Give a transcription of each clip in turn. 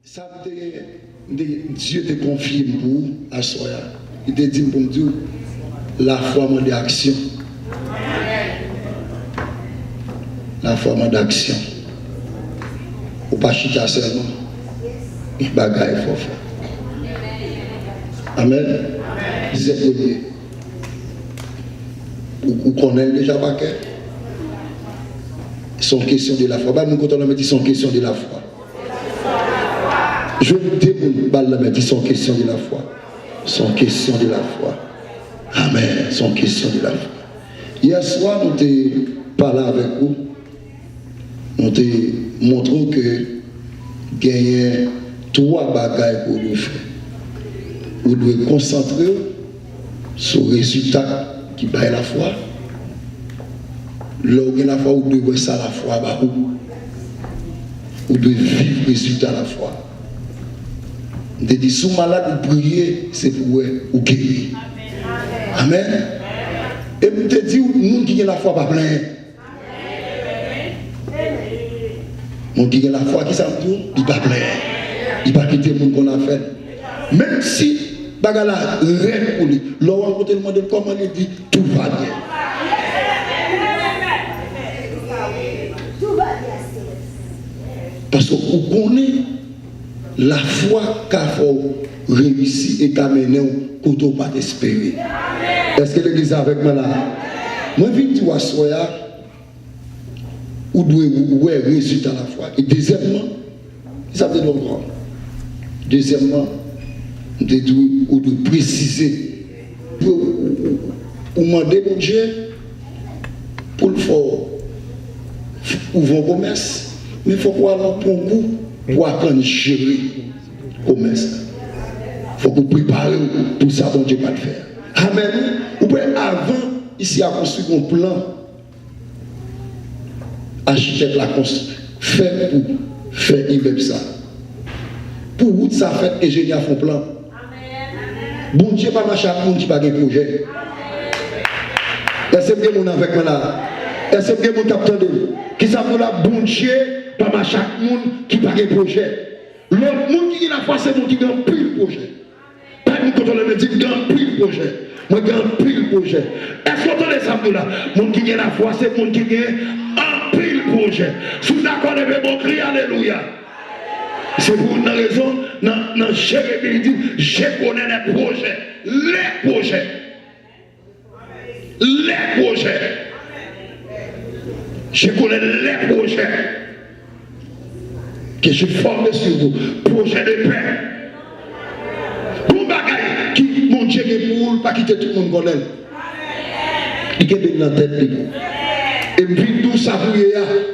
Ça, Dieu te confie pour à soi. Il te dit pour me dire, la foi m'a d'action. La foi m'a d'action. Ou pas chita seulement. Il bagaille faut faire. Amen. C'est premier. Vous connaissez déjà pas que c'est une question de la foi. Bah, nous, quand on a dit c'est une question de la foi. Je vous dis, c'est une question de la foi. C'est une question de la foi. Amen. C'est une question de la foi. Hier soir, nous avons parlé avec vous. Nous avons montré que gagner 3 bagages pour nous faire. Vous devez concentrer sur le résultat qui baille la foi. Là où la foi, vous devez ça la foi. Vous devez vivre le résultat de la foi. Vous devez dire, si vous malade, vous priez, c'est pour vous guérir. Amen. Et vous devez dire, nous qui avons la foi, pas plein. Mon qui a la foi, qui ça me dit, il pas plein. Il pas quitter le monde qu'on a fait. Même si bagala rêve pour lui, l'on rencontre le monde comment il dit tout va bien. Parce qu'on connaît la foi qu'a fait réussir et qu'a mené pour ne pas espérer. Est-ce que l'église est avec moi là? Moi je viens dire à Soya, où doit voir résultat à la foi. Et deuxièmement, ça veut dire grand. Deuxièmement, on doit préciser pour demander mon Dieu pour le faire ouvrir un commerce, mais il faut qu'on ait un bon goût pour apprendre à gérer le commerce. Il faut qu'on prépare tout ça, bon Dieu va le faire. Amen. Ou bien avant, ici, à construire un plan, architecte la construit, fait pour faire immeuble ça. Pour où ça fait, ingénieur font plan. Bon Dieu, pas marcher à monde qui n'a pas de projet. Est-ce que vous avez avec moi là? Est-ce que vous avez capté? Qui s'appelle là, bon Dieu, pas marcher à monde qui n'a pas de projet. L'autre monde qui a la foi, c'est monde qui a un pile projet. Pas nous quand on le dit, il a un pile projet. Moi, j'ai un pile projet. Est-ce que vous entendez ça là? Monde qui a la foi, c'est monde qui a un pile projet. Si vous d'accord avec mon cri, alléluia. C'est pour une raison, dans Jérémie, il dit, je connais les projets. Les projets. Les projets. Je connais les projets que j'ai formés sur vous. Projet de paix. Pour bagaille qui, mon Dieu, pour pas quitter tout le monde connaît. Il est dans la tête de vous. Et puis tout ça,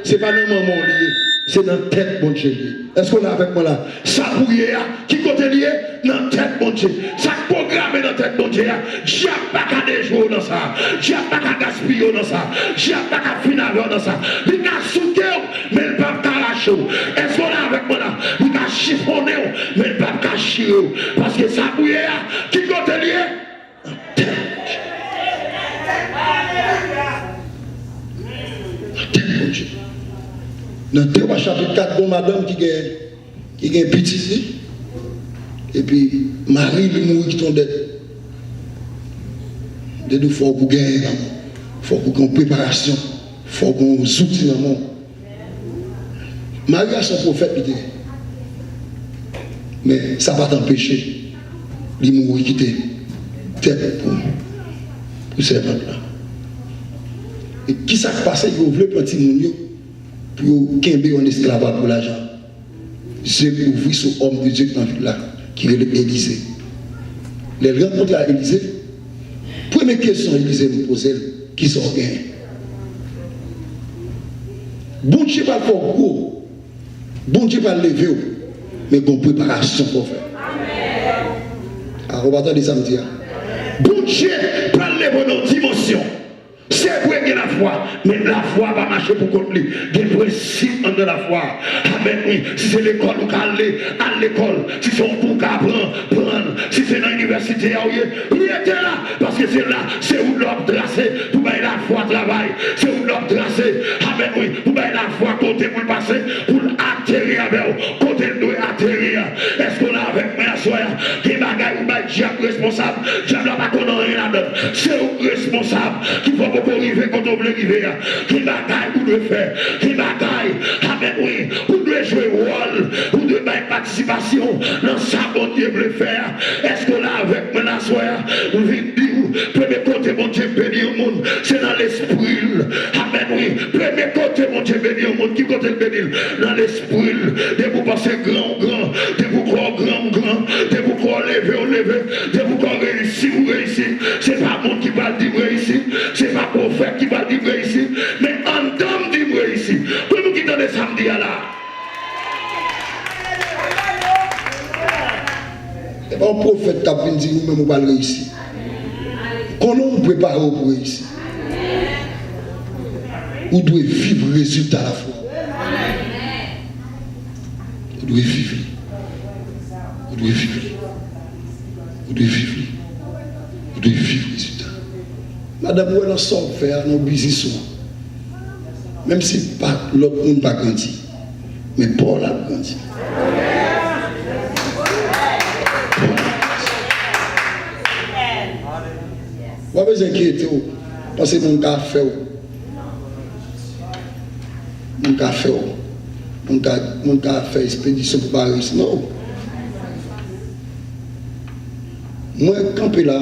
c'est pas dans le moment lié. C'est dans la tête, mon Dieu. Est-ce qu'on est avec moi là? Ça bouillé, qui côté lié? Dans la tête, mon Dieu. Ça programme dans la tête, mon Dieu. J'ai pas qu'à déjouer dans ça. J'ai pas qu'à gaspiller dans ça. J'ai pas qu'à finir dans ça. Il a souqué, mais il ne peut pas lâcher. Est-ce qu'on est avec moi là? Il a chiffonné, mais il ne peut pas chier. Parce que ça bouillé, qui côté lié? Dans la tête, mon Dieu. Dans Théo chapitre 4, bon madame qui a un petit ici. Et puis Marie lui mourit qui tombe d'être. De nous, il faut qu'on gagne, il faut qu'on ait préparation, il faut qu'on soutient le monde. Marie a son prophète, mais ça va t'empêcher. Il mourit qui était tête pour ces gens-là. Et qui s'est passé, il voulait petit monde pour qu'il en esclavage pour l'argent. J'ai ouvert ce homme de Dieu dans la ville là, qui est l'Élysée. Les rencontres à l'Élysée, première question l'Élysée me posait, qui sont gagnés. Bon Dieu va le faire gros, bon Dieu va le lever, mais bon préparation pour faire. Alors on va attendre ça me dire. Bon Dieu va le lever dans une dimension. C'est pour qu'il y ait la foi, mais la foi va marcher pour contre lui. Il y a des principes de la foi. Amen, oui. Si c'est l'école, vous allez à l'école. Si c'est un bouc à prendre. Si c'est dans l'université, il était là. Parce que c'est là, c'est où l'homme tracé. Pour mettre la foi travail. C'est où l'homme tracé. Amen, oui. Pour mettre la foi côté pour le passer. Pour atterrir avec vous. Côté il doit atterrir. responsable. Diable n'a pas connu rien là-dedans. C'est vous responsable qui faut beaucoup arriver quand on veut arriver. Qui bataille pour le faire. Qui bataille. Amen, oui. Vous devez jouer rôle. Vous devez faire participation dans ça bon Dieu veut faire. Est-ce que là avec moi la soirée, vous venez dire, premier côté mon Dieu béni au monde, c'est dans l'esprit. Amen, oui. Premier côté mon Dieu béni au monde, qui côté le béni? Dans l'esprit. De vous penser grand, de vous croire grand, de vous croire lever, de vous croire réussir, vous réussir. C'est pas monde qui va dire réussir, c'est pas prophète qui va dire réussir, mais en dame dit réussir. Pour nous qui donnent samedi à là. Et bien, un prophète t'a bien dit, nous-mêmes, on va réussir. Comment on prépare pour réussir? Vous devez vivre le résultat à la fois. Vous devez vivre. Vous devez vivre. Vous devez vivre. Vous devez vivre le résultat. Madame, vous allez sortir faire nos business. Même si l'autre monde n'a pas grandi. Mais Paul a grandi. Vous avez inquiété, parce que mon gars fait. Mon gars fait expédition pour Paris. Non. Moi, quand je là,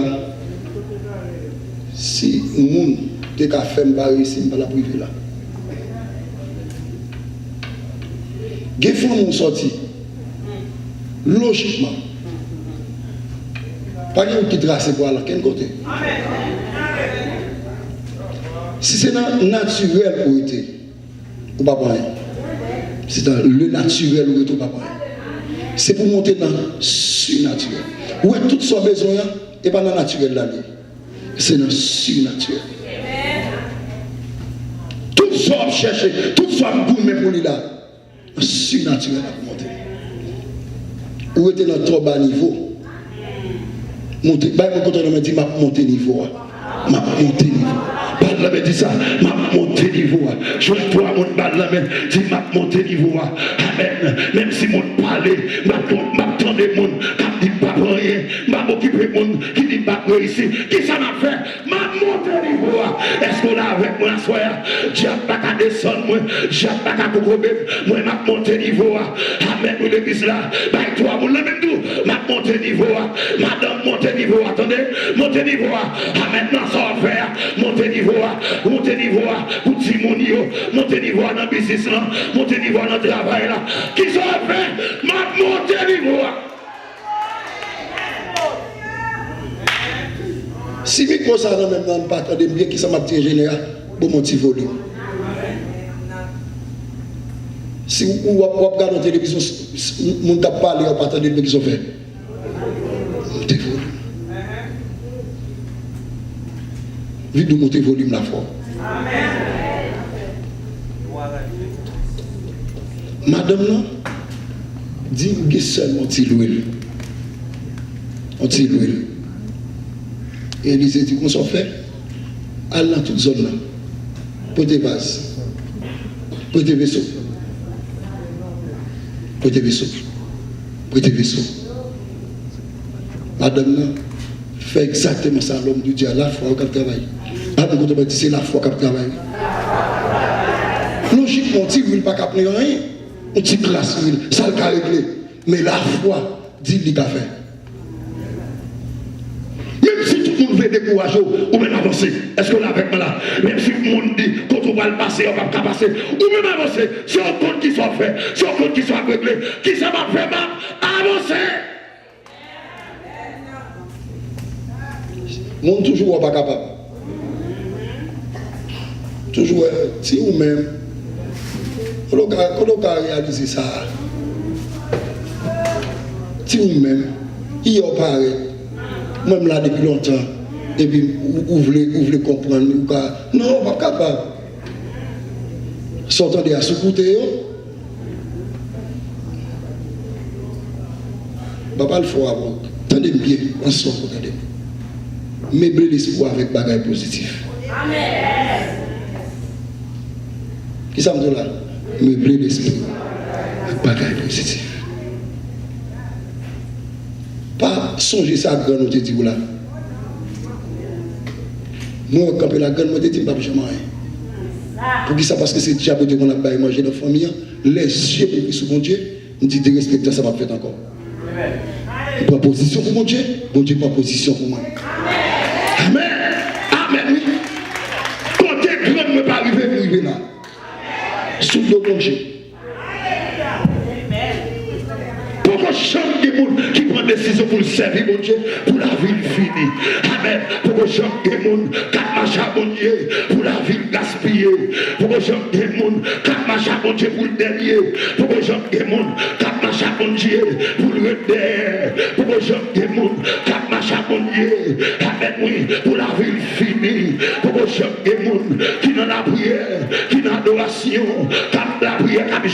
si mon gars fait Paris, je ne vais pas la priver là. Les femmes sont sortis. Logiquement. Pas de qui trace pour aller, quel côté? Si c'est dans le naturel où était, ou pas rien. C'est dans le naturel où était, ou pas rien. C'est pour monter dans le surnaturel. Où est tout son besoin, et pas dans le naturel là. C'est dans le surnaturel. Tout ça chercher, tout ça gourmet pour lui là. Le surnaturel à monter. Où était dans trop bas niveau. Monter, bah mon content me dit m'a monter niveau. M'a monter niveau. Balle la dit ça, m'a monter niveau. Je vois mon balle la dit m'a monter niveau. Amen. Même si mon parler, m'attendre mon qui dit pas rien, m'a occuper mon qui dit pas réussir. Qui ça m'a fait? M'a monter niveau. Est-ce qu'on a avec moi soir? J'ai pas qu'à descendre moi, j'ai pas qu'à couper, moi m'a monter niveau. Amen. Pour l'église là, bah toi mon la même tout, m'a monter niveau. Madame monter niveau, attendez, monter niveau. Ah maintenant ça va faire, monter niveau, pour Timonio, monter niveau dans le business là, monter niveau dans le travail là. Qui ça va faire? M'a monter niveau. Si micro ça dans même dans pas attendez bien qui ça m'a dit général pour mon petit volume. Si vous regardez la télévision, vous ne parlez pas, vous attendez ce qu'ils ont fait. Montez volume. Vite de monter volume la foi. Madame, là, dit seulement l'huile. On tire l'huile. Et Élisée dit qu'on s'en fait. Allez dans toute zone là. Portez vase. Portez vaisseau. Portez vaisseau. Portez vaisseau. Madame là, fait exactement ça l'homme de Dieu. La foi qui travaille. C'est la foi qui travaille. Logiquement, on ne pas capter rien. On dit classe, ça le réglé. Mais la foi dit qu'il a fait. Même si tout le monde veut décourager ou même avancer, est-ce que là avec moi là, même si le monde dit quand on va le passer, on va pas passer, ou même avancer, si on compte qui soit fait, si on compte qui soit réglé, qui ça va faire avancer. Le monde toujours pas capable. Toujours, si vous-même, quand on a réalisé ça, si vous-même, il y a pareil, même là depuis longtemps, et puis vous voulez comprendre, non, pas capable. Sortant de la sous-côté, pas le faut avoir. Attendez bien, ensemble, attendez. Meubler l'espoir avec bagaille positif. Amen. Qui ça me dit là? Meubler l'espoir avec bagaille positif. Pas songer ça grand, nous te dit là. Moi, quand la grande, moi te dis, je ne vais jamais rien. Pour qui ça? Parce que c'est déjà qu'on a pas manger dans la famille, les yeux qui sont sur mon Dieu, on dit de respecter ça, va faire encore. Il prend position pour mon Dieu prend position pour moi. Amen. Amen, oui. Quand tu es grand, ne pas arriver pour arriver là. Sous le mon Dieu. Pourquoi chaque monde qui prend décision pour le servir, mon Dieu, pour la vie finie. Amen. Pourquoi chaque monde qui marche à mon Dieu, pour la vie gaspillée. Pourquoi chaque monde qui marche à mon Dieu, pour le dernier. Pourquoi chaque monde qui marche à mon Dieu, pour le dernier. Pourquoi chaque monde qui marche à mon Dieu, amen, oui, pour la vie finie. Pourquoi chaque monde qui dans la prière, qui dans l'adoration, qui dans la prière, qui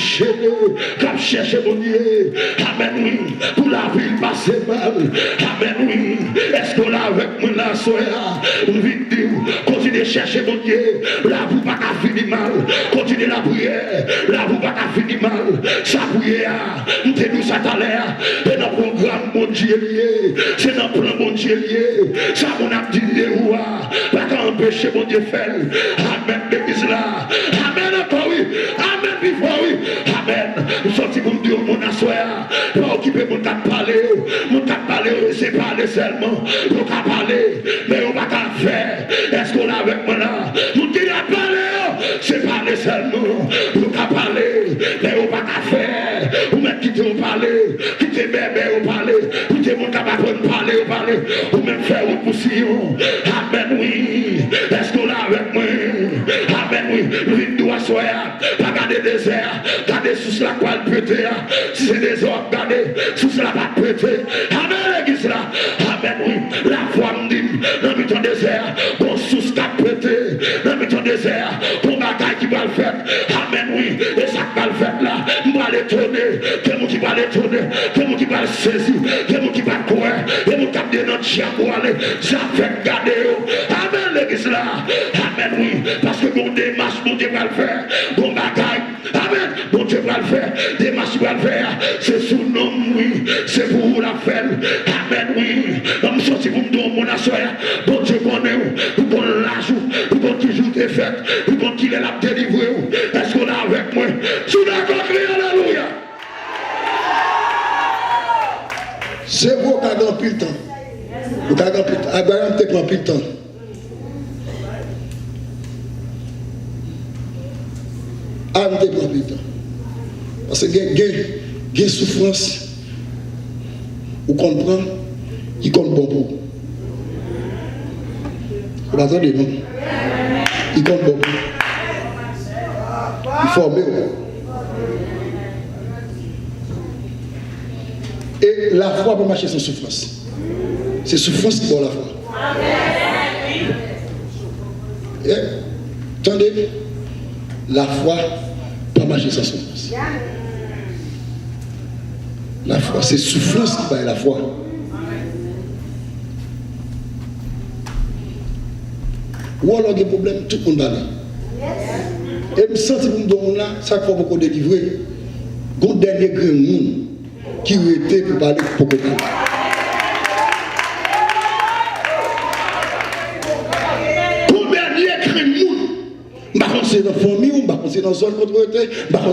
cherche mon Dieu. Amen, oui, pour la ville passer mal. Amen, oui. Est-ce qu'on a avec moi là, soya? On vit dire, continuez de chercher mon Dieu. Là, vous pas qu'à finir mal. Continuez la prière. Là, vous pas qu'à finir mal. Sa prière, nous te nous ça à l'air. Et dans le programme, mon Dieu lié. C'est dans le plan, mon Dieu lié. Ça, on a dit des rois. Pas qu'à empêcher mon Dieu faire. Amen, l'église là. Amen, encore oui. Amen, puis oui. Amen. Nous sortis pour me dire, mon assoya. Pas occuper mon cas de parler. Mon cas de parler, c'est parler seulement. Mon cas de parler, mais on va qu'à faire. Est-ce qu'on a avec moi là? Mon qui a parlé, c'est parler seulement. Mon cas de parler, mais on va qu'à faire. Ou même quitter au parler, quitter bébé au parler, quitter mon cas de parler au parler, ou même faire une poussière. Amen, oui. Est-ce qu'on a avec moi? Amen, oui. Vite doit soya. Pas garder désert. Garder sous la quoi le péter. Si c'est des hommes, garder sous la pas péter. Amen, l'église là. Amen, oui. La foi me dit, dans le temps désert, bon sous cap péter. Dans le temps désert, bon bagaille qui va le faire. Amen, oui. Et ça va le faire là. On va l'étonner. Quelqu'un qui va l'étonner. Quelqu'un qui va le saisir. Quelqu'un qui va courir. Et mon cap de notre chien pour aller. Ça fait garder. Amen, l'église là. Amen, oui. Parce que mon démarche, mon Dieu va le faire. Bon bagaille. Amen. Mon Dieu va le faire. Démarche va le faire. C'est sous nom, oui. C'est pour vous la faire. Amen, oui. Comme ça, si vous me donnez mon assoya, bon Dieu connaît vous. Vous connaissez l'ajout. Vous connaissez toujours des fêtes. Vous connaissez qu'il est là pour délivrer. Est-ce qu'on est avec moi? Sous d'accord, criez alléluia. C'est vous qui avez pris le temps. Vous avez pris le temps. Abraham t'a pris le temps. Abraham t'a pris le temps. Parce que il y a souffrance. Vous comprenez? Il compte bon pour vous. Vous m'entendez, non? Il compte bon pour vous. Il forme. Et la foi peut marcher sans souffrance. C'est souffrance qui donne la foi. Et, attendez, la foi peut marcher sans souffrance. La foi, c'est souffrance qui va la foi. Ou alors il y a des problèmes, tout le monde va aller. Et je sens que nous là, chaque fois qu'on délivre, il y a un dernier grand monde qui était pour parler pour qu'on parle. C'est dans la famille, c'est dans la zone contre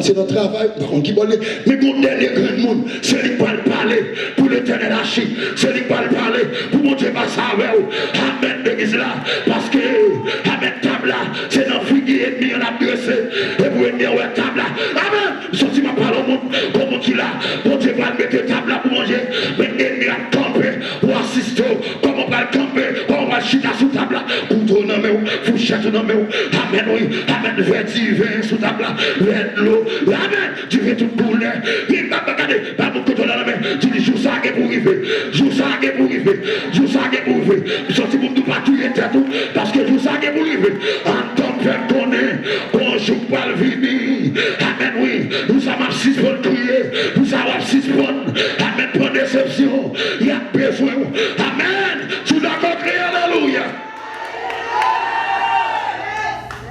c'est dans le travail, qui parle. Mais pour dernier grand monde, c'est lui qui va parler pour l'éternel Hachi, c'est lui qui va parler pour mon Dieu va savoir. Amen, l'église là, parce que Amen, table là, c'est dans le figuier ennemi, on a dressé, et pour ennemi, on a table là. Amen, sorti ma parole au monde, comment qu'il a, mon Dieu va mettre table là pour manger, mais ennemi a campé, pour assister, comment on va camper, comment on va chiter sous table là, couteau dans mes fourchette dans mes Amen, oui, Amen. Vers divin sous ta place, vers l'eau, amen, tu veux tout bouler, il va pas regarder, pas mon côté dans la main, tu dis, joue ça pour arriver, joue ça pour arriver, joue ça pour arriver, sorti pour nous pas tuer tout, parce que joue ça pour arriver, en tant que connaît, on joue pas le vini, amen, oui, nous avons 6 pour crier, nous avons 6 pour, amen, pour déception, il y a besoin, amen, tu dois crier, alléluia.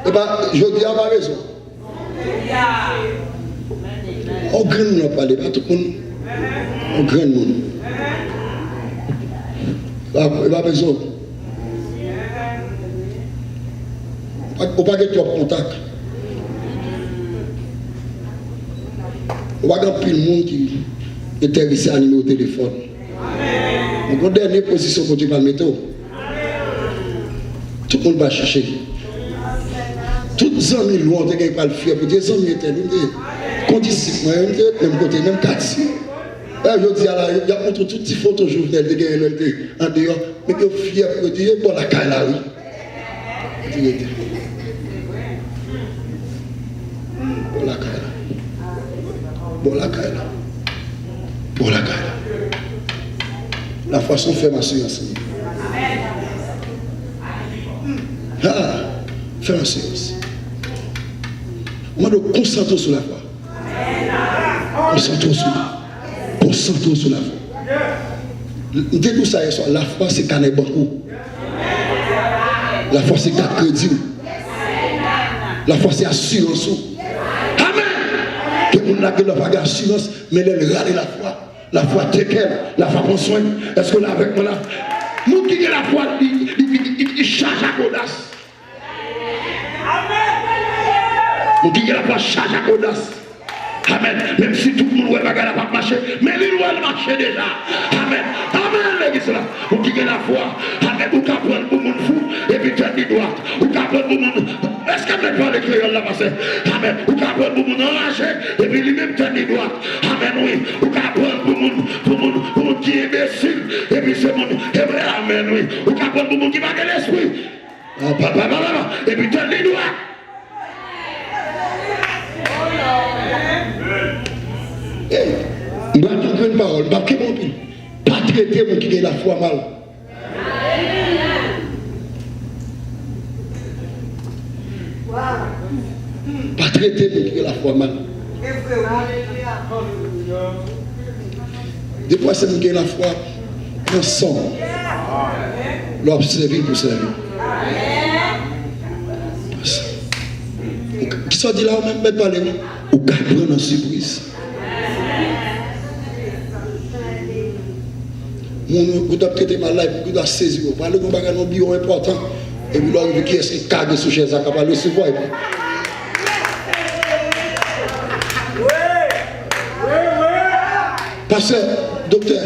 Eh bien, je dis à ma raison. On grand monde n'a pas parlé, pas tout le monde. On grand monde. Il pas besoin. On ne peut pas avoir trop contact. On va avoir plus de monde qui est intéressé à animer au téléphone. Donc, en dernière position pour Dieu va le mettre. Tout le monde va chercher. Tous les amis loin, on ne pas le faire. Pour des amis éternels, qu'on dit si, même côté, même quartier. Je dis, il y a montré toutes les photos journal de gagner en dehors, mais que fier pour dire, bon, la caille là, oui. Bon, la caille là. Bon, la caille là. Bon, la caille là. La façon fait ma séance. Ah, fais ma séance. On va nous concentrer sur la foi. Concentrons sur la foi. Dès que ça est, la foi c'est canet banco. La foi c'est carte crédit. La foi c'est assurance. Amen. Tout le monde n'a pas d'assurance, mais elle râle la foi. La foi t'équelle, la foi prend soin. Est-ce que là avec moi là? Nous qui avons la foi, il charge à audace. Nous qui avons la foi, charge à audace. Amen. Même si tout le monde ne va pas marcher, mais lui doit marcher déjà. Amen. Amen, l'église là. Vous qui avez la foi, amen. Vous pouvez prendre pour monde fou et puis tenir droite. Vous pouvez prendre pour monde. Est-ce que vous n'êtes pas les créoles là, parce que amen. Vous pouvez prendre pour monde enragé et puis lui-même tenir droite. Amen, oui. Vous pouvez prendre pour monde qui est imbécile et puis c'est monde. Amen, oui. Vous pouvez prendre pour monde qui va de l'esprit. Et puis tenir droite. Je ne vais pas dire une parole, je ne vais pas traiter mon qui a la foi mal. Pas traiter mon qui a la foi mal. Des fois, c'est mon qui a la foi ensemble. L'observer pour servir. Qui sont dit là, on ne même pas parler, ou prendre une surprise. Vous doit traiter ma life, vous doit saisir, vous allez vous faire un bureau important, et puis là, vous qui est-ce qui cague sous chaise, ça va le recevoir. Parce que, docteur,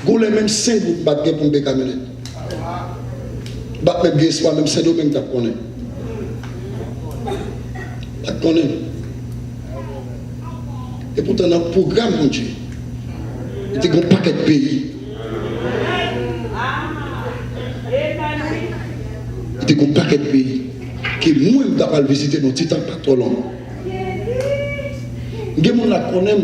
vous avez même 5 groupes battre pour me bécamer. Battre même soit même 5 domaines que vous connaissez. Vous connaissez. Et pourtant, dans le programme, mon Dieu, il y a un paquet de pays. Il y a un paquet de pays qui moi je vais visiter dans petit temps pas trop long. Il y a des gens qui connaissent,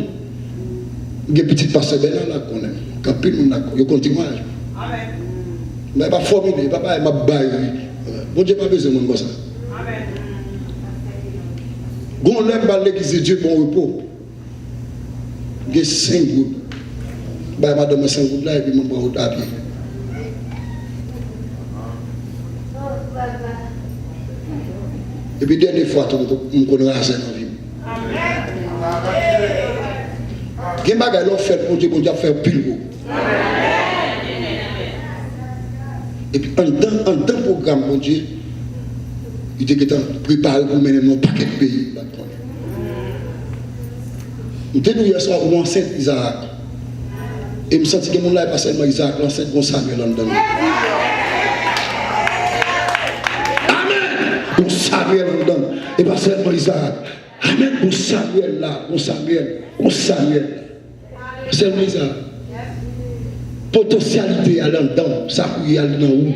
il y a des petits pasteur Bernard qui connaissent, quand plus de gens qui continuent. Mais il va formuler, il va pas bailler. Bon Dieu pas besoin de moi ça. Gon lève par l'église Dieu bon repos. Il y a 5 groupes. Bah madame 5 groupes là et puis mon bras à pied. Et puis, dernière fois, on connaît la scène en vie. Il y a des choses qui fait pour Dieu, pour Dieu faire pile. Et puis, en temps programme, pour Dieu, il était préparé pour mener mon paquet de pays. Je suis hier soir où enceinte Isaac. Et je me sens que mon là n'est pas seulement Isaac, l'enceinte de Samuel en dedans. Pour Samuel en dedans. Et pas seulement Isaac. Amen. Pour Samuel là. Pour Samuel. Pour Samuel. Seulement Isaac. Potentialité à l'endant. Ça couille à l'endant où?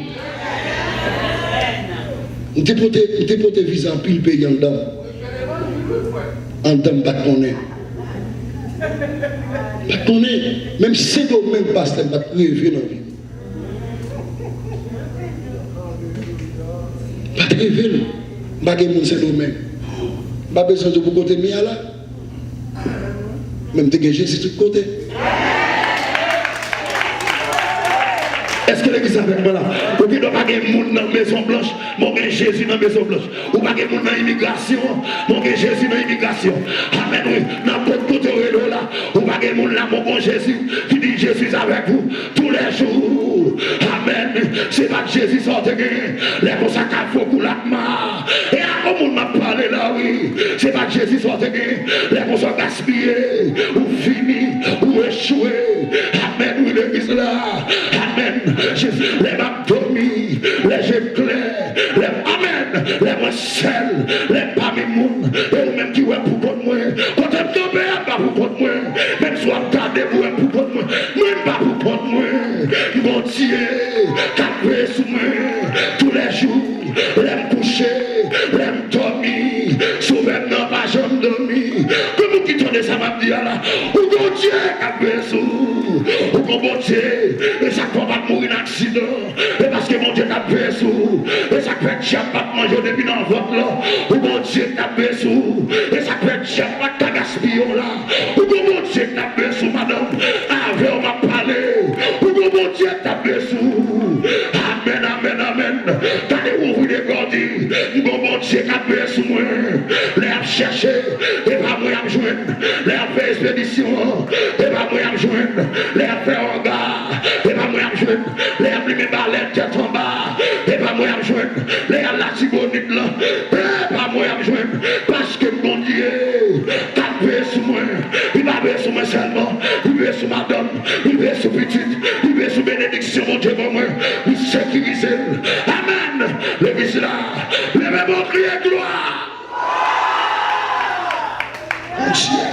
On te pote visa en pile pays en dedans. En dedans, pas connaître. Pas connaître. Même si c'est au même pasteur, pas rêver dans la vie. Pas rêver. Pas de monde c'est domaine. Pas besoin de beaucoup côté mia là. Même dégager c'est tout côté. Est-ce que l'église avec moi là? Ou qui doit pas de monde dans la maison blanche, mon Jésus dans la maison blanche. Ou pas de monde dans l'immigration, mon Jésus dans l'immigration. Amen, oui. N'importe côté là, ou pas de monde là, mon bon Jésus, qui dit Jésus avec vous tous les jours. Amen. c'est pas Jésus sorti, les consacrés à faux pour la main. Et à comment on m'a parlé là, oui, c'est pas Jésus sorti, les consacrés gaspillés, ou fini, ou échoué. Amen, oui, l'église là. Amen. Les m'abdomis, les jeux clairs, les amen, les moisselles, les pamimoun, et ou même qui ouais pour contre moi. Quand tu tombes, pas pour contre moi. Même soit gardé pour contre moi. Même pas pour contre moi. Mon Dieu, capé sous moi. Tous les jours, les coucher, les dormir. Souvent, non, pas jamais dormir. Comment qui tourne ça m'a dit là? Ou mon Dieu, capé sous. Ou mon Dieu, et ça ne va pas mourir en accident. Et parce que mon Dieu capé sous. Et ça peut être jamais pas manger depuis dans votre là. Ou mon Dieu capé sous. Et ça peut être jamais pas gaspillon là. Ou mon Dieu capé sous, madame. Avec on m'a parlé. Ou mon Dieu capé sous. Amen, amen, amen. T'allez ouvrir les gordis. Ou mon Dieu capé sous moi. Les a cherché. Et pas moi à me joindre. Les a fait expédition. Et pas moi à me joindre. Les a fait regard. Et pas moi à me joindre. Les a pris mes ballettes tête en bas. Et pas moi à me joindre. Les a la tibonite là. Et pas moi à me joindre. Parce que mon Dieu, capé sous moi. Il va veiller sur moi seulement. Il veille sur madame. Il veille sur petite. Il veille sur bénédiction, mon Dieu, pour moi. Il sécurise. Amen. L'église là. Les mêmes ont crié gloire. Mon Dieu.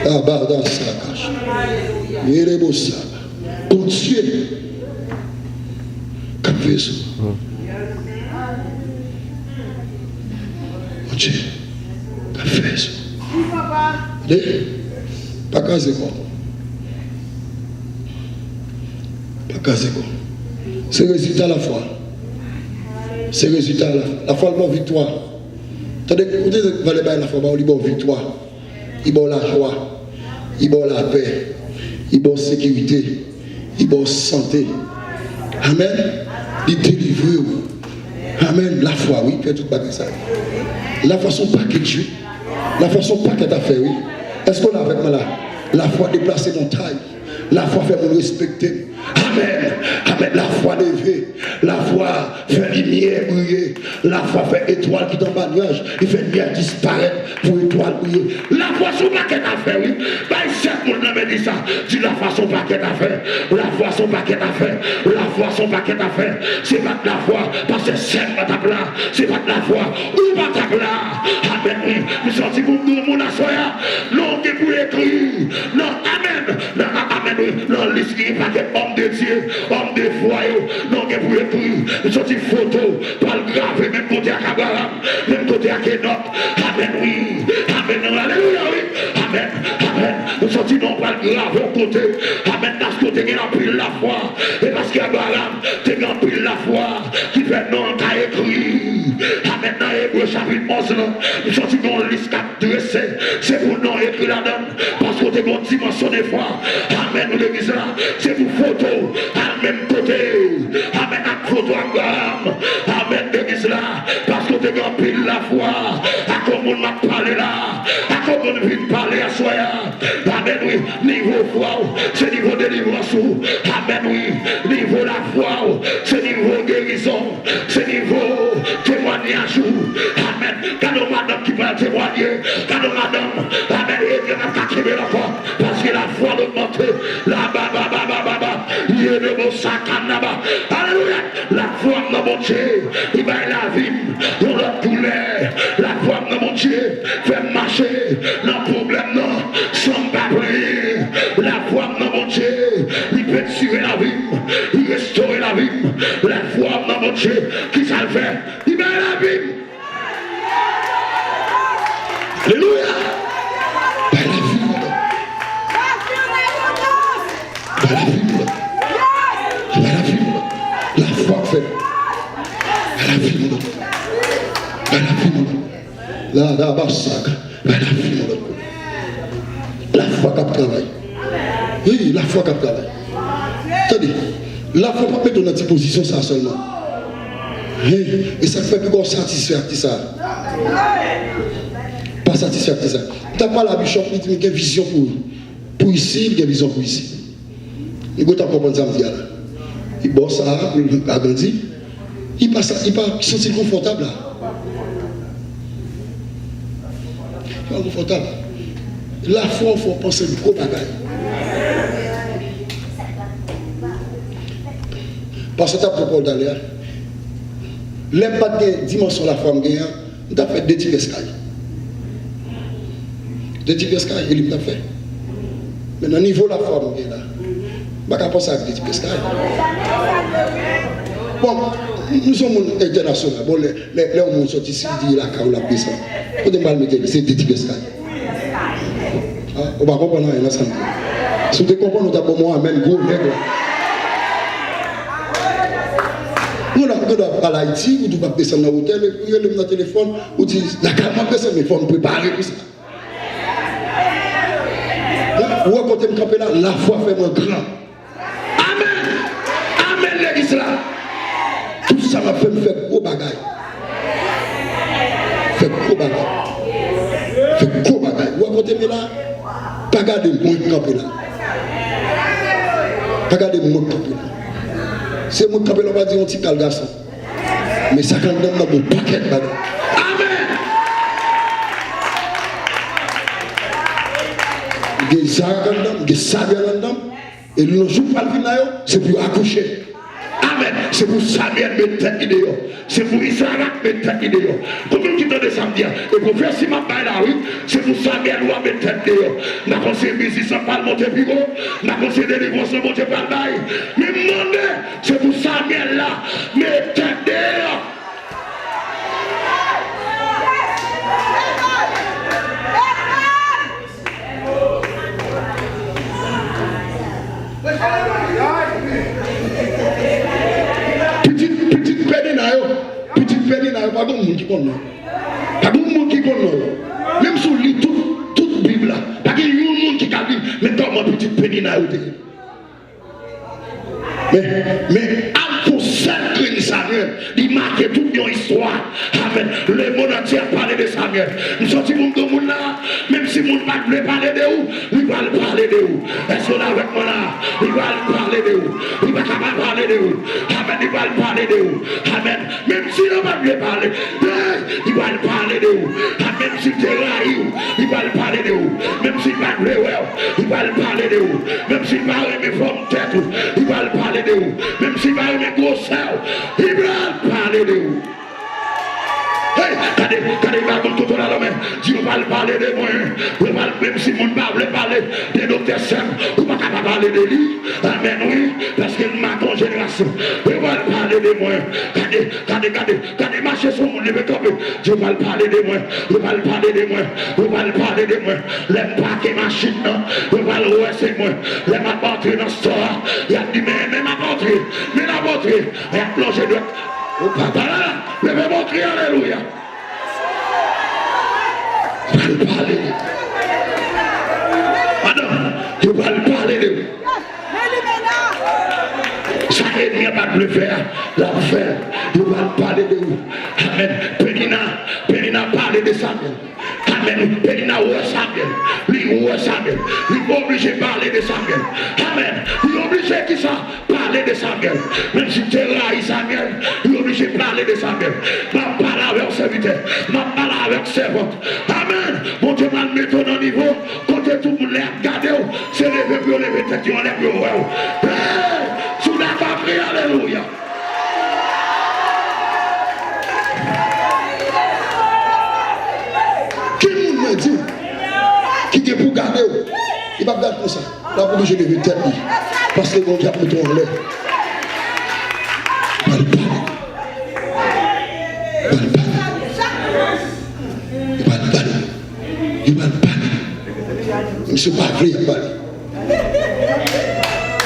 Ah, pardon, ça cache. Il est beau ça. Continuez. Capé sous. Mon Dieu. Capé sous. Pas casé quoi. Pas casé quoi. C'est résultat à la foi. C'est résultat à la foi. La foi, elle victoire. Tandis que vous dites que vous allez la foi, il y a victoire. Il y a la joie. Il y a la paix. Il y a la sécurité. Il y a la santé. Amen. Il délivre. Amen. La foi, oui, fait tout bagage ça. La foi, son paquet de jus. La foi, son paquet d'affaires, oui. Est-ce qu'on a avec moi là? La foi déplacer mon taille. La foi fait me respecter. Amen. Amen. La foi lever. La foi fait lumière briller. La foi fait étoile qui tombe à nuage. Il fait lumière disparaître pour étoile briller. La foi son paquet d'affaires, oui. Bah, chaque monde m'a dit ça. Dis la foi son paquet d'affaires. La foi son paquet d'affaires. La foi son paquet d'affaires. C'est pas de la foi parce que c'est pas ta plat. C'est pas de la foi ou pas ta plat. Amen. Oui. Nous sortis pour nous, mon assoya. Non, qui pour écrire. Non, amen. Non, amen. Oui. Non, l'esprit qui est pas homme de Dieu, homme de foi. Non, qui pour écrire. Nous sortis photo, pas le grave, même côté à Kabaram, même côté à Kenok. Amen. Oui. Amen. Alléluia. Oui. Amen. Amen. Nous sortis non pas le grave au côté. Amen. Dans ce côté, il y a pile la foi. Et parce qu'il y a Baram, il y a pile la foi. Qui fait non, t'as écrit. Amen. Dans Hébreu chapitre 11, nous sortis dans le liste dressé. C'est pour non écrit là-dedans. Parce que t'es une dimension de foi. Amen. L'église là, c'est pour photo. Amen. Côté. Amen. À photo à Baram. Amen. L'église là, parce que t'es une pile la foi. À comment on m'a parlé là. À comment on vient parler à soi. Amen. Oui. Niveau foi, c'est niveau délivrance. Amen. Oui. Niveau la foi, c'est niveau guérison. C'est niveau témoignage. Amen. Quand madame qui va témoigner, quand madame, amen, il y a un qui la foi, parce que la foi augmente. La baba, il y a le mot sacanaba. Alléluia. La foi dans mon Dieu, il va la vie, dans la douleur. La foi dans mon Dieu, fait marcher, dans le problème, non, sans babler. La foi dans mon Dieu, il peut tuer la vie, il restaurer la vie. La foi dans mon Dieu, qui ça le fait, il va la vie. Alléluia. Par la vie, par la vie, par la vie, la foi fait. Par la vie, par la vie, la barsac, par la vie, la foi qui travaille. Oui, la foi qui travaille. Attendez, la foi pas mettre dans notre position ça seulement. Et ça fait plus qu'on satisfait ça. Pas satisfait ça. Tu n'as pas la bishop, il y a une vision pour ici, il y a une vision pour ici. Il faut comprendre ça, il bosse ça, il a grandi. Il ne se sent confortable là. Il est confortable. La foi, il faut penser au gros bagage. Parce que tu as propos d'aller. Les pas de dimension de la femme gagnante, on a fait des types d'escaliers. Des types d'escaliers, il a fait. Mais dans le niveau de la femme gagnante, on ne peut pas penser à des types d'escaliers. Bon, nous sommes internationaux. Bon, les hommes sont ici, ils disent la carrière, la paix. On ne peut pas mettre c'est des types d'escaliers. On va comprendre rien ensemble. Si vous comprenez, nous avons moi, amen, gros nègre. Nous avons pas l'Haïti, nous devons descendre dans l'hôtel, nous allons dans le téléphone, nous disons, la caméra descend, mais il faut nous préparer pour ça. Vous racontez me camper là, la foi fait mon grand. Amen. Amen, l'église là. Tout ça m'a fait me faire gros bagaille. Fait gros bagaille. Fait gros bagaille. Vous racontez me là, pas garder mon camper là. Pas garder mon camper là. C'est mon camper là, on va dire un petit cal garçon. Mais ça quand même dans mon paquet de bagaille. Amen. Des armes, des sables là-dedans, et le jour pas le final, c'est pour accoucher. Amen. C'est pour Samuel mettre tête idéal. C'est pour Isaac mettre tête idéal. Comme qui donne samedi, et pour faire si ma baille là, oui, c'est pour Samuel ou mettre tête idéal. N'a conseillé business sans pas monter plus haut, n'a conseillé délivrance sans monter pas le bail. Mais demandez, c'est pour Samuel là, mettre tête idéal. Petite pédina, pas de monde qui connaît. Pas de monde qui connaît. Même si on lit toute Bible là, pas de monde qui a dit, mais comment petite pédina mais à consacrer Samuel, il marque toute une histoire. Amen. Le monde entier a parlé de Samuel. Nous sommes tous les monde là, même si le monde ne veut pas parler de où, il va parler de où. Est-ce qu'on est avec moi là? Il va parler de où? Il va parler de où? Amen. Il va parler de où? Amen. Même si on ne veut pas parler, il va parler de où? Même si tu es raillé, il va parler de où? Même s'il va il va parler de où? Même s'il va aimer forme tête, il va parler de où? Même s'il va aimer gros cerveau, il va parler de où? Hey, quand il va tout dans la main, Dieu va parler de moi. Même si mon ne veut parler de docteur Sam, on ne va pas parler de lui. Amen, oui, parce qu'il m'a ton génération. Il va parler de moi. Quand il marche sur mon niveau, Dieu va parler de moi. Il va parler de moi. Il va parler de moi. Les paquets machines, il va le voir, c'est moi. Les m'a montré dans ce store. Il a dit, mais m'a montré. Mais la montré. Il a plongé de. Au papa là, levez-moi, crier alléluia. Il va le parler. Madame, il va le parler de lui. Ça il n'y a pas de le faire, l'enfer. Il va le parler de lui. Amen. Pénina parle de Samuel. Amen. Pénina ou Samuel. Lui ou Samuel. Il est obligé de parler de Samuel. Amen. Il est obligé qui ça parler de Samuel. Même si tu railles Samuel, il est obligé de parler de Samuel. Ma parle avec serviteur. Ma parle avec servante. Amen. Mon Dieu m'a mis ton niveau. Quand tout le monde l'a regardé, c'est levé pour lever tête, on lève pour ouais. Sous la famille, alléluia. Qui me dit qui est pour garder, il va garder comme ça. Là, pour je lever tête, parce que mon Dieu a mis ton en l'air. Il va le parler. Il va le parler. Il va le parler. Il va le parler. Monsieur pas vrai, il va parler.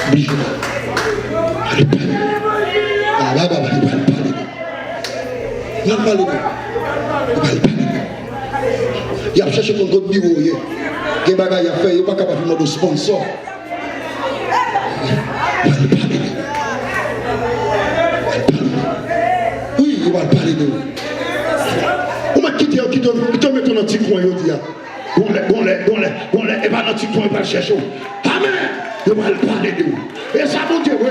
Oubliez pas. Il va le parler. Ah, là, il va le parler. Il va le parler. Il va le parler. Il a cherché contre votre bureau. Il va le faire. Il n'est pas capable de sponsor. Il va le parler. Oui, il va le parler de vous. On m'a quitté, qui te met dans un petit coin, il dit. On les, et pas dans petit point pas chercher. Amen. Je vais parler de vous. Et ça, mon Dieu, oui,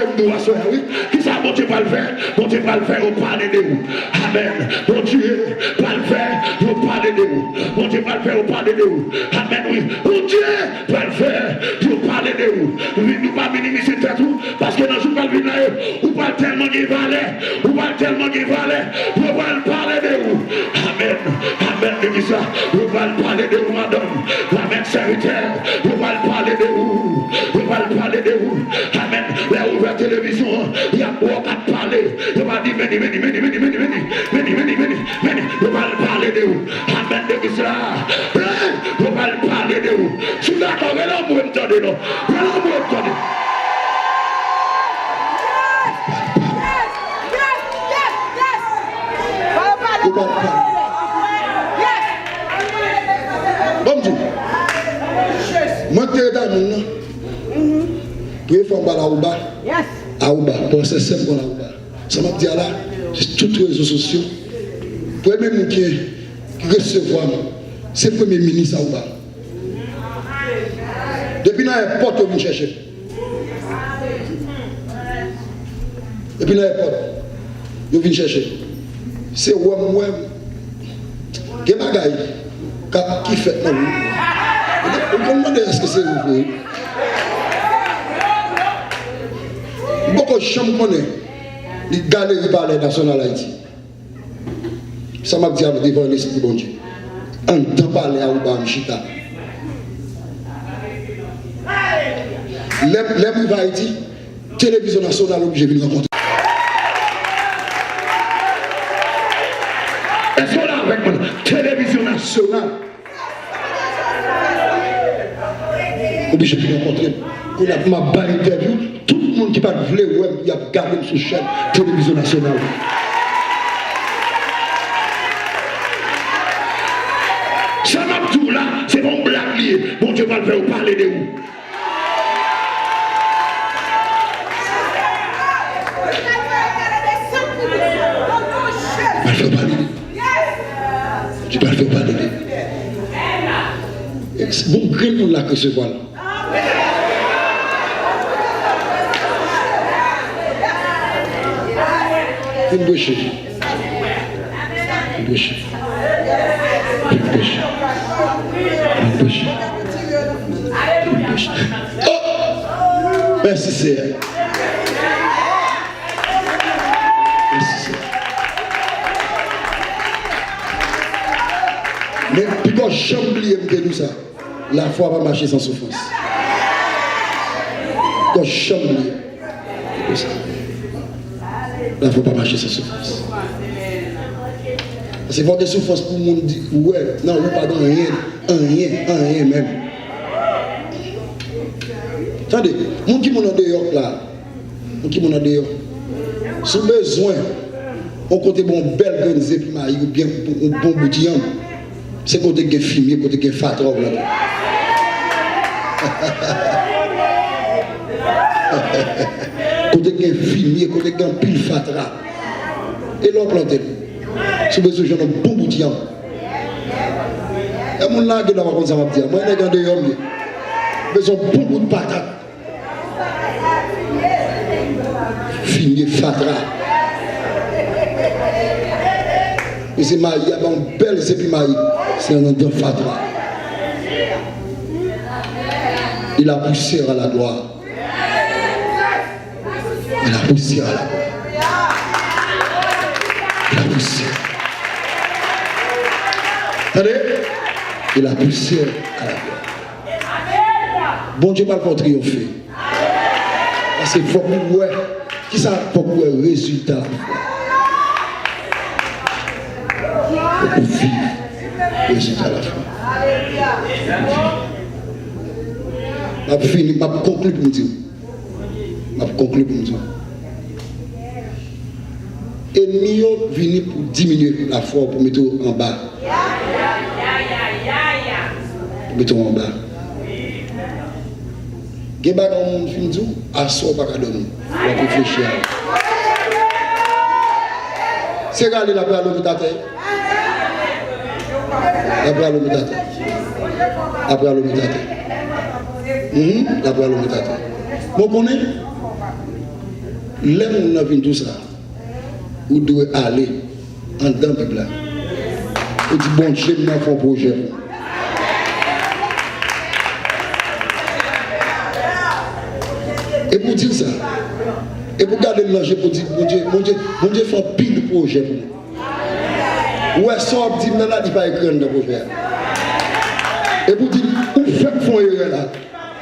qui ça, mon Dieu, va le faire? Mon Dieu, va le faire, on parle de vous. Amen. Mon Dieu, va le faire, on parle de vous. Mon Dieu, va le faire, on parle de vous. Amen, oui. Mon Dieu, va le faire, on parle de vous. Nous ne pas minimiser tout, parce que dans le jour où nous là, on parle tellement de valeur, on parle tellement de valeur, on va parler de vous. Amen. Amen, de ça. On va parler de vous, madame. Amen, serviteur. On va parler de vous. On va parler de vous. Amen. La ouvert télévision, il y a quoi à parler. Il va dire, meni. On va parler de vous. Amen, de ça. On va parler de vous. Si vous êtes d'accord, vous allez me entendre, non? Vous allez me entendre. Bon Dieu. Moi, je suis dans le puis il faut aller à Aouba. Aouba, pour c'est simple pour Aouba. Ça m'a dit là, c'est tous les réseaux sociaux. Pour le même qui recevoir, c'est le premier ministre Aouba. Depuis l'aéroport, on vient chercher. Depuis l'aéroport, on vient chercher. C'est ouam. Quel bagaille qui fait non? On peut demander est-ce que c'est vous? Beaucoup de chambres connaissent les galeries par les nationales Haïti. Ça m'a dit devant l'esprit bon Dieu. En temps parler à Ouba Mchita. Les privés Haïti, télévision nationale obligé de venir rencontrer. Est-ce qu'on a avec moi? Télévision nationale. Obligé de venir rencontrer. On a ma barre interview. Tout le monde qui parle de web, il a gardé sur chaîne télévision nationale. Ça m'a tout là, c'est mon blague lié. Bon Dieu va le faire parler de vous. Tu vas le faire parler. C'est bon gré pour la recevoir. Une bouche. Une bouche. Une bouche. Une bouche. Une bouche. Oh! Merci, Seigneur. Merci, Seigneur. Mais puis quand j'oublie de nous ça, la foi va marcher sans souffrance. Quand j'oublie de ça. Là, il ne faut pas marcher sans souffrance. Parce qu'il faut des souffrances pour le monde dire, ouais, non, ou pas dans rien même. Attendez, mon qui m'en a dehors là, mon qui m'en a dehors, sous besoin, on compte bon bel organisé, puis ou bien un bon boutillon, c'est côté qui est filmé, côté qui est fatro là. Côté qui est filmé, côté qui est pile fatra. Et l'on planté. Si vous avez un bon boutillon. Et mon là, je vais vous dire, moi, je vais vous dire, besoin de bon bout de patate. Filmé fatra. Et c'est marié, il y a une belle, c'est plus marié. C'est un endroit fatra. Il a poussé à la gloire. Il a poussé à la gloire. Il a poussé. Attendez? Il a poussé à la gloire. Bon Dieu va le triompher. Parce qu'il faut que vous voyez. Qui ça faut que vous voyez le résultat? Il faut que vous viviez le résultat à la fin. Je vais conclure pour me dire. Je vais conclure pour me dire. Ennemi venu pour diminuer la foi, pour mettre en bas. Pour mettre en bas. Il y a des gens qui disent, à soi, pas qu'à donner. On va réfléchir. C'est regarder la bras à l'hôpital. La bras à l'hôpital. La bras à l'hôpital. La parole est tâté. Vous connaissez? Les gens qui tout ça, vous devez aller en dedans de la Bible. Vous dites, bon Dieu, nous avons un projet. Et pour dire ça, et pour garder le manger, pour dire, mon Dieu fait un pile de projet pour nous. Ouais, ça, on dit, non, là, il va écrire dans le projet. Et pour dire, où fait font erreur là?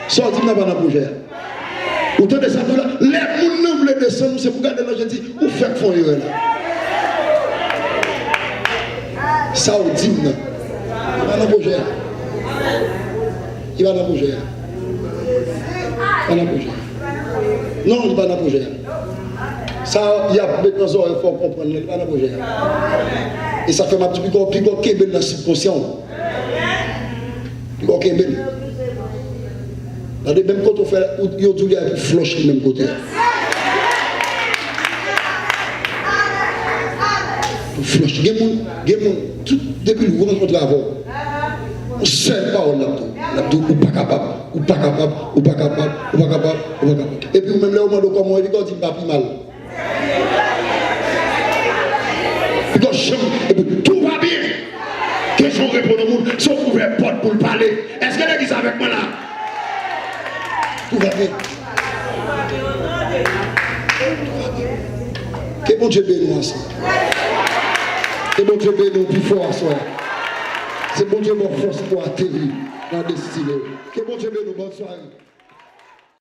Ça, on dit, non, pas dans le projet. Vous tenez ça, là, les gens qui veulent descendre, c'est pour garder le manger, où fait font erreur là? Ça, on dit, non. Il va dans le projet. Il va dans le projet. Il va dans le projet. Non, il va dans le projet. Ça, il y a maintenant, il faut comprendre, il va dans le projet. Et ça fait ma petite pico kébel dans le subconscient. Pico kébel. Dans le même côté, on fait, il y a du lien pour flush du même côté. Pour flush. Il y a tout depuis le rencontre avant. On seul parole là-dedans. Ou pas capable, ou pas capable, ou pas capable, ou pas capable, ou pas capable. Et puis même là, on demande comment il dit pas plus mal. Et puis tout va bien. Question répondre au monde, sauf qu'on ouvre porte pour le parler. Est-ce que l'église avec moi là? Tout va bien. Que bon Dieu bénisse ensemble. Que bon Dieu bénisse plus fort ensemble. C'est bon Dieu mon force pour atterrir dans la destinée. Que bon Dieu bénisse, bonne soirée.